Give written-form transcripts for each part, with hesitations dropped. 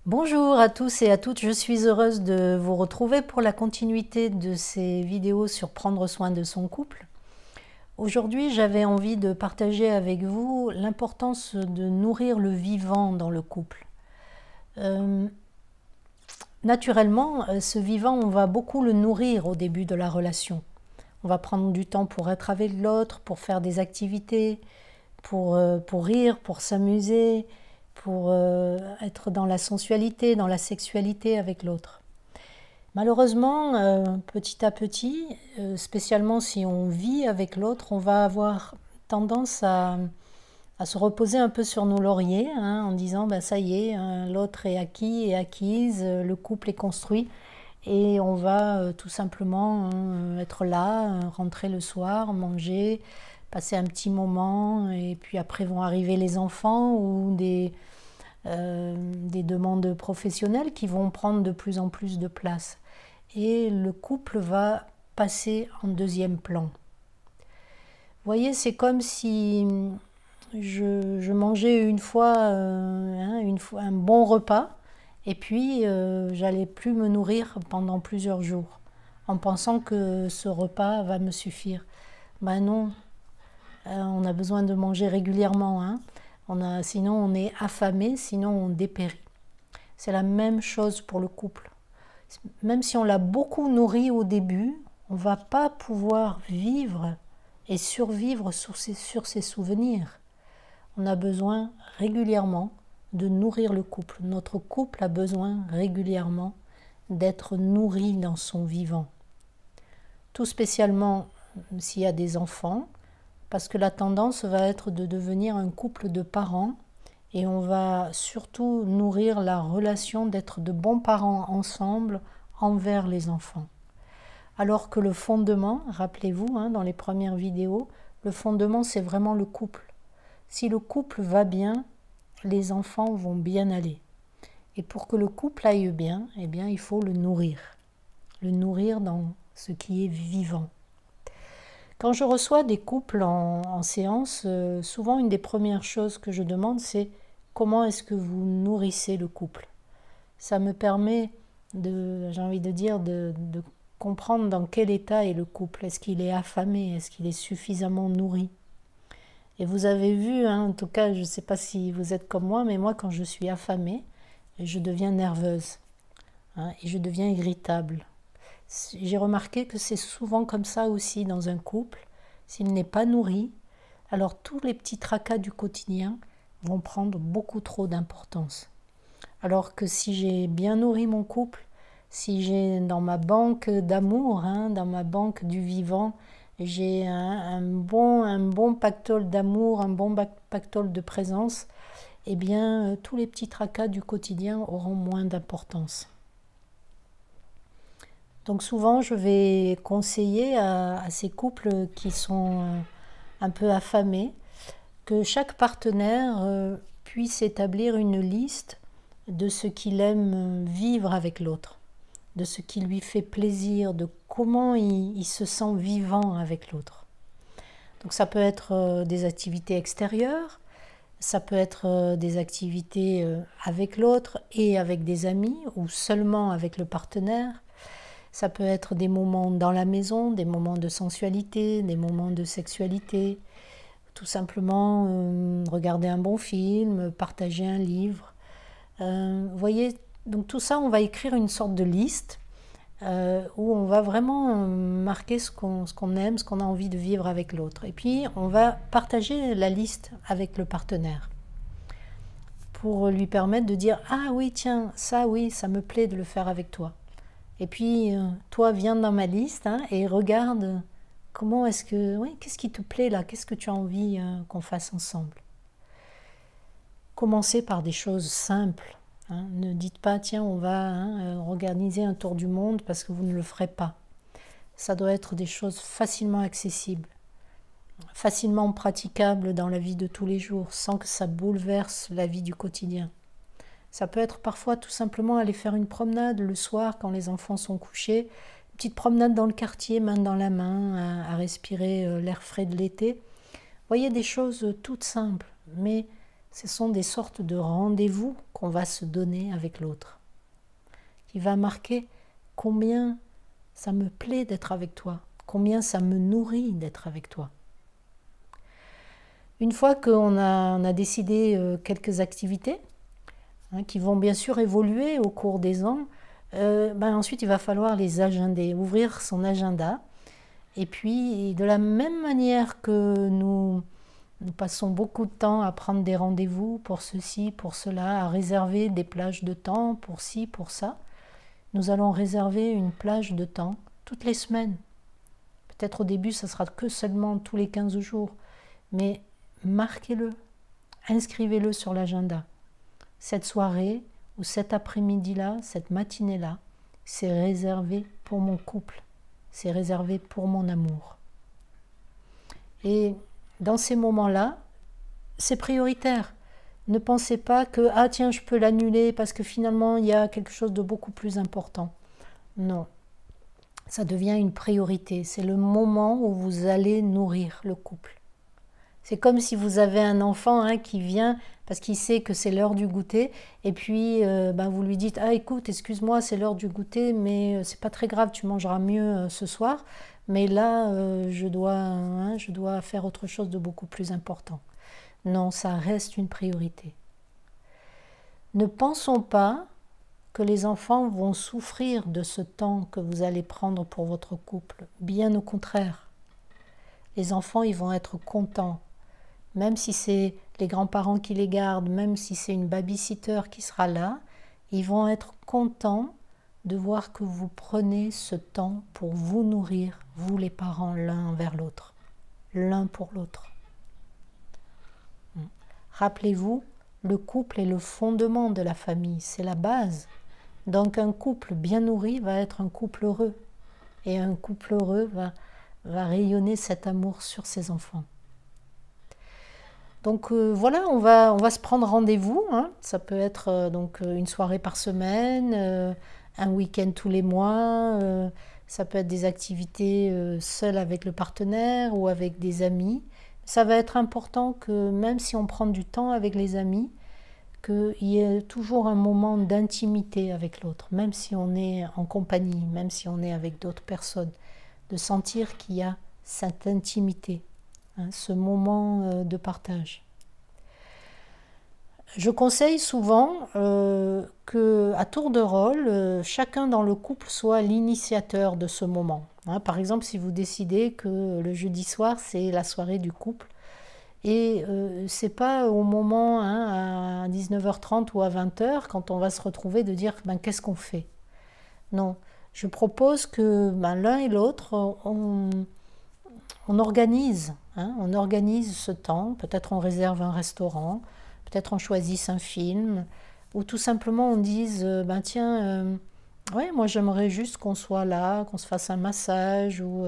Bonjour à tous et à toutes, je suis heureuse de vous retrouver pour la continuité de ces vidéos sur prendre soin de son couple. Aujourd'hui, j'avais envie de partager avec vous l'importance de nourrir le vivant dans le couple. Euh, Naturellement, ce vivant, on va beaucoup le nourrir au début de la relation. On va prendre du temps pour être avec l'autre, pour faire des activités, pour rire, pour s'amuser, pour être dans la sensualité, dans la sexualité avec l'autre. Malheureusement, petit à petit, spécialement si on vit avec l'autre, on va avoir tendance à se reposer un peu sur nos lauriers, hein, en disant ben, ça y est, hein, l'autre est acquis et acquise, le couple est construit et on va tout simplement être là, rentrer le soir, manger, passer un petit moment et puis après vont arriver les enfants ou des demandes professionnelles qui vont prendre de plus en plus de place. Et le couple va passer en deuxième plan. Vous voyez, c'est comme si je mangeais une fois un bon repas et puis j'allais plus me nourrir pendant plusieurs jours en pensant que ce repas va me suffire. Ben non, on a besoin de manger régulièrement, hein. Sinon on est affamé, sinon on dépérit. C'est la même chose pour le couple. Même si on l'a beaucoup nourri au début, on ne va pas pouvoir vivre et survivre sur ses souvenirs. On a besoin régulièrement de nourrir le couple. Notre couple a besoin régulièrement d'être nourri dans son vivant. Tout spécialement s'il y a des enfants, parce que la tendance va être de devenir un couple de parents et on va surtout nourrir la relation d'être de bons parents ensemble envers les enfants. Alors que le fondement, rappelez-vous, hein, dans les premières vidéos, le fondement c'est vraiment le couple. Si le couple va bien, les enfants vont bien aller. Et pour que le couple aille bien, eh bien il faut le nourrir dans ce qui est vivant. Quand je reçois des couples en séance, souvent une des premières choses que je demande, c'est comment est-ce que vous nourrissez le couple. Ça me permet, j'ai envie de dire, de comprendre dans quel état est le couple. Est-ce qu'il est affamé? Est-ce qu'il est suffisamment nourri? Et vous avez vu, hein, en tout cas, je ne sais pas si vous êtes comme moi, mais moi, quand je suis affamée, je deviens nerveuse, hein, et je deviens irritable. J'ai remarqué que c'est souvent comme ça aussi dans un couple. S'il n'est pas nourri, alors tous les petits tracas du quotidien vont prendre beaucoup trop d'importance. Alors que si j'ai bien nourri mon couple, si j'ai dans ma banque d'amour, hein, dans ma banque du vivant, j'ai un bon pactole d'amour, un bon pactole de présence, eh bien tous les petits tracas du quotidien auront moins d'importance. Donc souvent, je vais conseiller à ces couples qui sont un peu affamés que chaque partenaire puisse établir une liste de ce qu'il aime vivre avec l'autre, de ce qui lui fait plaisir, de comment il se sent vivant avec l'autre. Donc ça peut être des activités extérieures, ça peut être des activités avec l'autre et avec des amis ou seulement avec le partenaire. Ça peut être des moments dans la maison, des moments de sensualité, des moments de sexualité, tout simplement regarder un bon film, partager un livre. Vous voyez, donc tout ça, on va écrire une sorte de liste où on va vraiment marquer ce qu'on aime, ce qu'on a envie de vivre avec l'autre. Et puis, on va partager la liste avec le partenaire pour lui permettre de dire « Ah oui, tiens, ça oui, ça me plaît de le faire avec toi ». Et puis, toi, viens dans ma liste, hein, et regarde comment est-ce que... Oui, qu'est-ce qui te plaît là? Qu'est-ce que tu as envie qu'on fasse ensemble? Commencez par des choses simples. Hein. Ne dites pas, tiens, on va organiser un tour du monde parce que vous ne le ferez pas. Ça doit être des choses facilement accessibles, facilement praticables dans la vie de tous les jours, sans que ça bouleverse la vie du quotidien. Ça peut être parfois tout simplement aller faire une promenade le soir quand les enfants sont couchés, une petite promenade dans le quartier, main dans la main, à respirer l'air frais de l'été. Vous voyez, des choses toutes simples, mais Ce sont des sortes de rendez-vous qu'on va se donner avec l'autre, qui va marquer combien ça me plaît d'être avec toi, combien ça me nourrit d'être avec toi. Une fois qu'on a décidé quelques activités, qui vont bien sûr évoluer au cours des ans, ensuite il va falloir les agender, ouvrir son agenda. Et puis de la même manière que nous passons beaucoup de temps à prendre des rendez-vous pour ceci, pour cela, à réserver des plages de temps pour ci, pour ça, nous allons réserver une plage de temps toutes les semaines. Peut-être au début ça sera que seulement tous les 15 jours, mais marquez-le, inscrivez-le sur l'agenda. Cette soirée ou cet après-midi-là, cette matinée-là, c'est réservé pour mon couple, c'est réservé pour mon amour. Et dans ces moments-là, c'est prioritaire. Ne pensez pas que « ah tiens, je peux l'annuler parce que finalement il y a quelque chose de beaucoup plus important ». Non, ça devient une priorité. C'est le moment où vous allez nourrir le couple. C'est comme si vous avez un enfant qui vient parce qu'il sait que c'est l'heure du goûter et puis vous lui dites « ah écoute, excuse-moi, c'est l'heure du goûter, mais c'est pas très grave, tu mangeras mieux ce soir, mais là je dois faire autre chose de beaucoup plus important ». Non, ça reste une priorité. Ne pensons pas que les enfants vont souffrir de ce temps que vous allez prendre pour votre couple. Bien au contraire. Les enfants, ils vont être contents. Même si c'est les grands-parents qui les gardent, même si c'est une babysitter qui sera là, ils vont être contents de voir que vous prenez ce temps pour vous nourrir, vous les parents, l'un envers l'autre, l'un pour l'autre. Rappelez-vous, le couple est le fondement de la famille, c'est la base. Donc un couple bien nourri va être un couple heureux. Et un couple heureux va rayonner cet amour sur ses enfants. Donc voilà, on va se prendre rendez-vous. Ça peut être donc une soirée par semaine, un week-end tous les mois. Ça peut être des activités seules avec le partenaire ou avec des amis. Ça va être important que même si on prend du temps avec les amis, qu'il y ait toujours un moment d'intimité avec l'autre, même si on est en compagnie, même si on est avec d'autres personnes, de sentir qu'il y a cette intimité, ce moment de partage. Je conseille souvent qu'à tour de rôle, chacun dans le couple soit l'initiateur de ce moment. Par exemple, si vous décidez que le jeudi soir, c'est la soirée du couple, et c'est pas au moment à 19h30 ou à 20h, quand on va se retrouver, de dire qu'est-ce qu'on fait. Non, je propose que l'un et l'autre, on organise ce temps. Peut-être on réserve un restaurant, peut-être on choisisse un film, ou tout simplement on dise moi j'aimerais juste qu'on soit là, qu'on se fasse un massage ou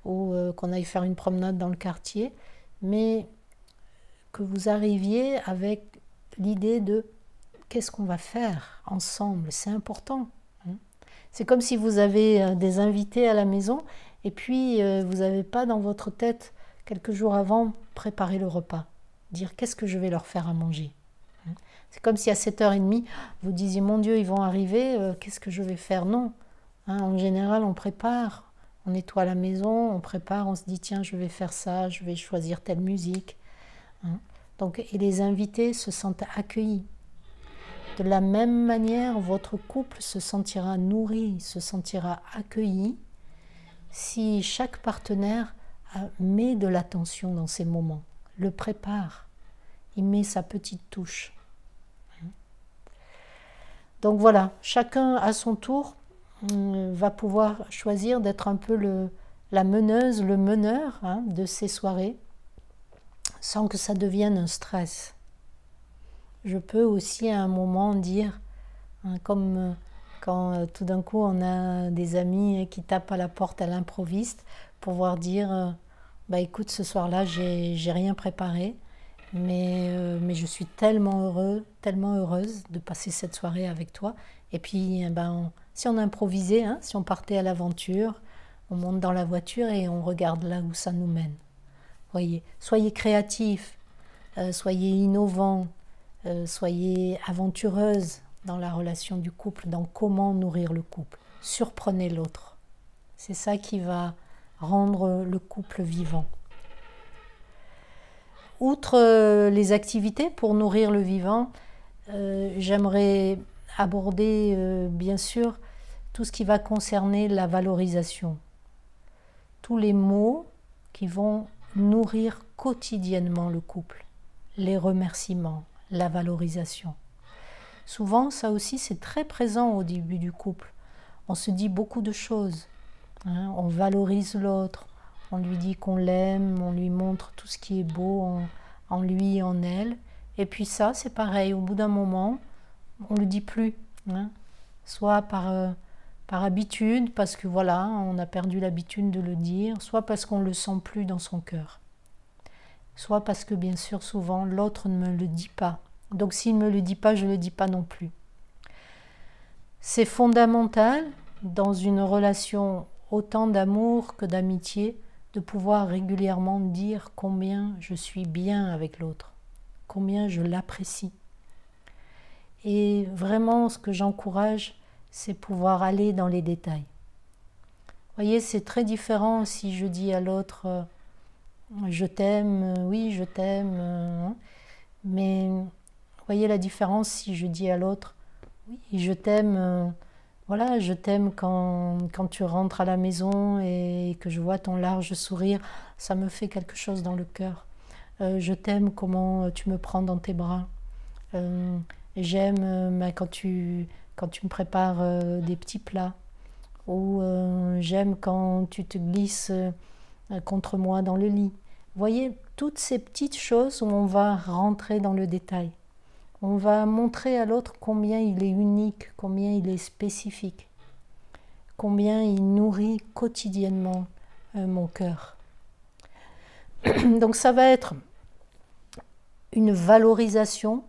qu'on aille faire une promenade dans le quartier, mais que vous arriviez avec l'idée de qu'est-ce qu'on va faire ensemble, c'est important. C'est comme si vous avez des invités à la maison et puis vous n'avez pas dans votre tête quelques jours avant préparé le repas, dire qu'est-ce que je vais leur faire à manger. C'est comme si à 7h30, vous disiez, mon Dieu, ils vont arriver, qu'est-ce que je vais faire? Non. En général, on prépare, on nettoie la maison, on prépare, on se dit, tiens, je vais faire ça, je vais choisir telle musique. Donc, et les invités se sentent accueillis. De la même manière, votre couple se sentira nourri, se sentira accueilli si chaque partenaire met de l'attention dans ces moments, le prépare, il met sa petite touche. Donc voilà, chacun à son tour va pouvoir choisir d'être un peu la meneuse, le meneur de ces soirées, sans que ça devienne un stress. Je peux aussi à un moment dire, comme quand tout d'un coup on a des amis qui tapent à la porte à l'improviste, pouvoir dire, écoute, ce soir-là, j'ai rien préparé, mais je suis tellement heureuse de passer cette soirée avec toi. Et puis, si on improvisait, si on partait à l'aventure, on monte dans la voiture et on regarde là où ça nous mène. Voyez, soyez créatifs. soyez innovant, soyez aventureuse dans la relation du couple, dans comment nourrir le couple. Surprenez l'autre. C'est ça qui va rendre le couple vivant. Outre les activités pour nourrir le vivant, j'aimerais aborder bien sûr tout ce qui va concerner la valorisation. Tous les mots qui vont nourrir quotidiennement le couple. Les remerciements, la valorisation. Souvent, ça aussi, c'est très présent au début du couple. On se dit beaucoup de choses. On valorise l'autre, on lui dit qu'on l'aime, on lui montre tout ce qui est beau en lui et en elle. Et puis ça, c'est pareil, au bout d'un moment, on ne le dit plus. Soit par habitude, parce que voilà, on a perdu l'habitude de le dire, soit parce qu'on ne le sent plus dans son cœur. Soit parce que bien sûr, souvent, l'autre ne me le dit pas. Donc s'il ne me le dit pas, je ne le dis pas non plus. C'est fondamental dans une relation autant d'amour que d'amitié, de pouvoir régulièrement dire combien je suis bien avec l'autre, combien je l'apprécie. Et vraiment, ce que j'encourage, c'est pouvoir aller dans les détails. Vous voyez, c'est très différent si je dis à l'autre je t'aime, oui, je t'aime, mais vous voyez la différence si je dis à l'autre oui, je t'aime. Voilà, je t'aime quand tu rentres à la maison et que je vois ton large sourire, ça me fait quelque chose dans le cœur. Je t'aime comment tu me prends dans tes bras. J'aime quand tu me prépares des petits plats. Ou j'aime quand tu te glisses contre moi dans le lit. Vous voyez, toutes ces petites choses où on va rentrer dans le détail. On va montrer à l'autre combien il est unique, combien il est spécifique, combien il nourrit quotidiennement mon cœur. Donc ça va être une valorisation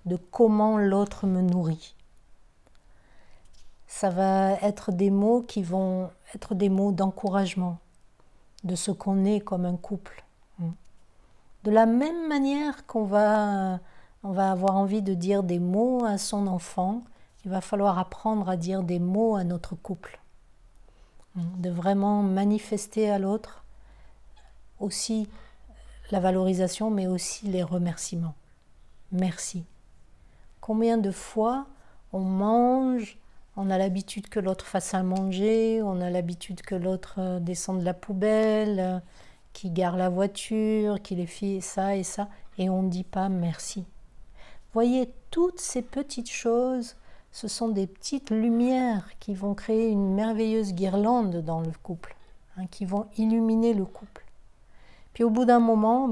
de comment l'autre me nourrit. Ça va être des mots qui vont être des mots d'encouragement, de ce qu'on est comme un couple. De la même manière qu'on va avoir envie de dire des mots à son enfant, il va falloir apprendre à dire des mots à notre couple. De vraiment manifester à l'autre aussi la valorisation, mais aussi les remerciements. Merci. Combien de fois on mange, on a l'habitude que l'autre fasse à manger, on a l'habitude que l'autre descende la poubelle, qu'il gare la voiture, qu'il ait fait ça, et on ne dit pas merci. Voyez, toutes ces petites choses, ce sont des petites lumières qui vont créer une merveilleuse guirlande dans le couple, qui vont illuminer le couple. Puis au bout d'un moment,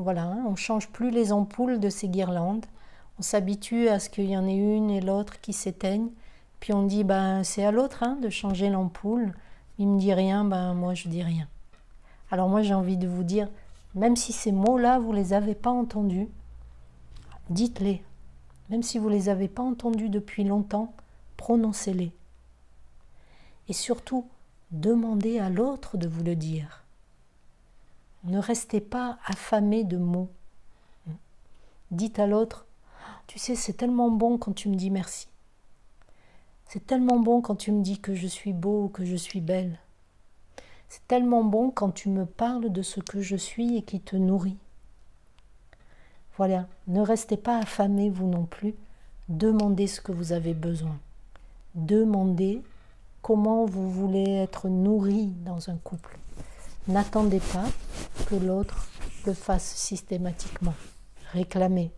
voilà, on ne change plus les ampoules de ces guirlandes, on s'habitue à ce qu'il y en ait une et l'autre qui s'éteignent, puis on dit c'est à l'autre de changer l'ampoule, il ne me dit rien, moi je dis rien. Alors moi j'ai envie de vous dire, même si ces mots-là, vous ne les avez pas entendus, dites-les. Même si vous ne les avez pas entendus depuis longtemps, prononcez-les. Et surtout, demandez à l'autre de vous le dire. Ne restez pas affamé de mots. Dites à l'autre, tu sais, c'est tellement bon quand tu me dis merci. C'est tellement bon quand tu me dis que je suis beau ou que je suis belle. C'est tellement bon quand tu me parles de ce que je suis et qui te nourrit. Voilà, ne restez pas affamés vous non plus. Demandez ce que vous avez besoin. Demandez comment vous voulez être nourri dans un couple. N'attendez pas que l'autre le fasse systématiquement. Réclamez.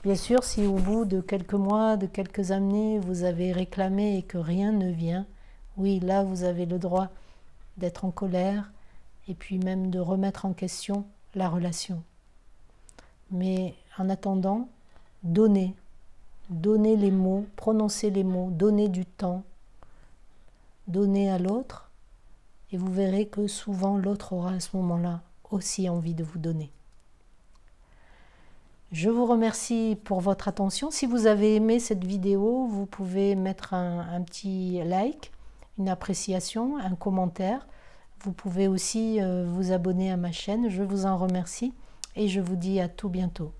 Bien sûr, si au bout de quelques mois, de quelques années, vous avez réclamé et que rien ne vient, oui, là, vous avez le droit d'être en colère et puis même de remettre en question la relation. Mais en attendant, donnez les mots, prononcez les mots, donnez du temps, donnez à l'autre et vous verrez que souvent l'autre aura à ce moment-là aussi envie de vous donner. Je vous remercie pour votre attention. Si vous avez aimé cette vidéo, vous pouvez mettre un petit like, une appréciation, un commentaire. Vous pouvez aussi vous abonner à ma chaîne. Je vous en remercie. et je vous dis à tout bientôt.